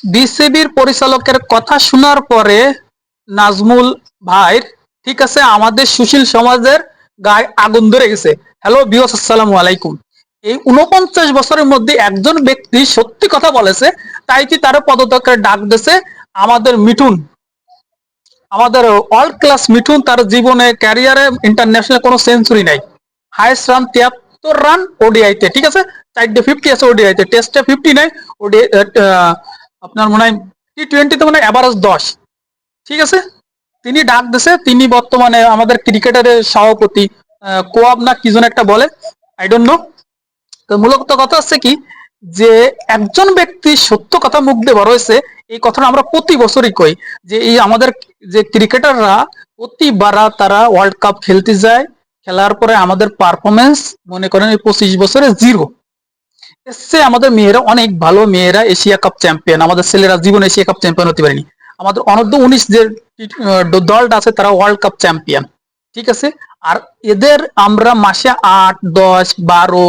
বিসিবির পরিচালকের কথা শোনার পরে নাজমুল ভাইর, ঠিক আছে, আমাদের সুশীল সমাজের গায়ে আগুন ধরে গেছে। হ্যালো বিয়স, আসসালামু আলাইকুম। এই ৪৯ বছরের মধ্যে একজন ব্যক্তি সত্যি কথা বলেছে, তাই কি তার পদত্যাগের ডাক দিয়েছে আমাদের মিঠুন, আমাদের ওয়ার্ল্ড ক্লাস মিঠুন। তার জীবনে ক্যারিয়ারে ইন্টারন্যাশনাল কোনো সেঞ্চুরি নাই। হাইস্ট রান ৭৩ রান ওডিআইতে, ঠিক আছে। 4টে 50 আছে ওডিআইতে, টেস্টে 50 নাই। ওডি আপনার মনে হয় T20-তে মনে হয় অ্যাভারেজ 10, ঠিক আছে। তিনি ডাক দিছে, তিনি বর্তমানে আমাদের ক্রিকেটারের সভাপতি, কোয়াব না কি যেন একটা বলে, আই ডোন্ট নো। তো মূলত কথা হচ্ছে কি, যে একজন ব্যক্তি সত্য কথা মুখ দিয়ে বড় হয়েছে, এই কথাটা আমরা প্রতি বছরই কই, যে এই আমাদের যে ক্রিকেটাররা প্রতিবার তারা ওয়ার্ল্ড কাপ খেলতে যায়, খেলার পরে আমাদের পারফরমেন্স মনে করেন এই 25 বছরে জিরো এসছে। আমাদের মেয়েরা অনেক ভালো, মেয়েরা এশিয়া কাপ চ্যাম্পিয়ন, আমাদের ছেলেরা জীবন এশিয়া কাপ চ্যাম্পিয়ন হতে পারেনি। আমাদের অনূর্ধ্ব 19 যে দলটা আছে তারা ওয়ার্ল্ড কাপ চ্যাম্পিয়ন, ঠিক আছে। আর এদের আমরা মাসে 8, 10, 12,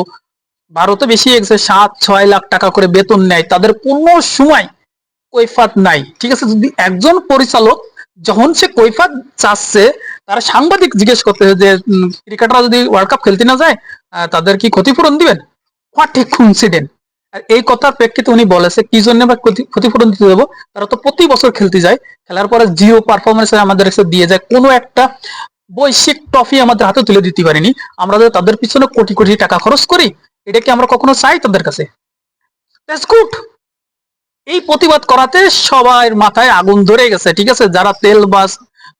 12 তো বেশি গেছে, 7-6 লাখ টাকা করে বেতন নেয়, তাদের কোনো সময় কৈফাত নাই, ঠিক আছে। যদি একজন পরিচালক যখন সে কৈফাত চাচ্ছে, তারা সাংবাদিক জিজ্ঞেস করতে যে ক্রিকেটাররা যদি ওয়ার্ল্ড কাপ খেলতে না যায়, তাদের কি ক্ষতিপূরণ দিবেন? What a coincident. আর এই কথার প্রেক্ষিতে উনি বলেছে কি জন্য বা ক্ষতিপূরণ দিতে দেবো, তারা তো প্রতি বছর খেলতে যায়, খেলার পরে জিরো পারফরমেন্স আমাদের এসে দিয়ে যায়, কোনো একটা বৈশ্বিক ট্রফি আমাদের হাতে তুলে দিতে পারিনি। আমরা তাদের পিছনে কোটি কোটি টাকা খরচ করি, এটা কি আমরা কখনো চাই তাদের কাছে? That's good. এই প্রতিবাদ করাতে সবার মাথায় আগুন ধরে গেছে, ঠিক আছে। যারা তেল বাস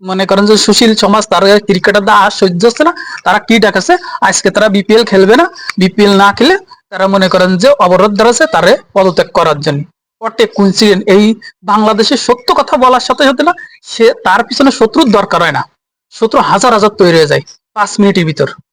মনে করেন যে সুশীল সমাজ, তারা ক্রিকেটারদের আর সহ্য হচ্ছে না, তারা কি ডাকাছে, আজকে তারা বিপিএল খেলবে না, বিপিএল না খেলে তারা মনে করেন যে অবরোধ ধরেছে তারে পদত্যাগ করার জন্য। What a coincident. এই বাংলাদেশে সত্য কথা বলার সাথে সাথে না, সে তার পিছনে শত্রুর দরকার হয় না, শত্রু হাজার হাজার তৈরি হয়ে যায় 5 মিনিটের ভিতর।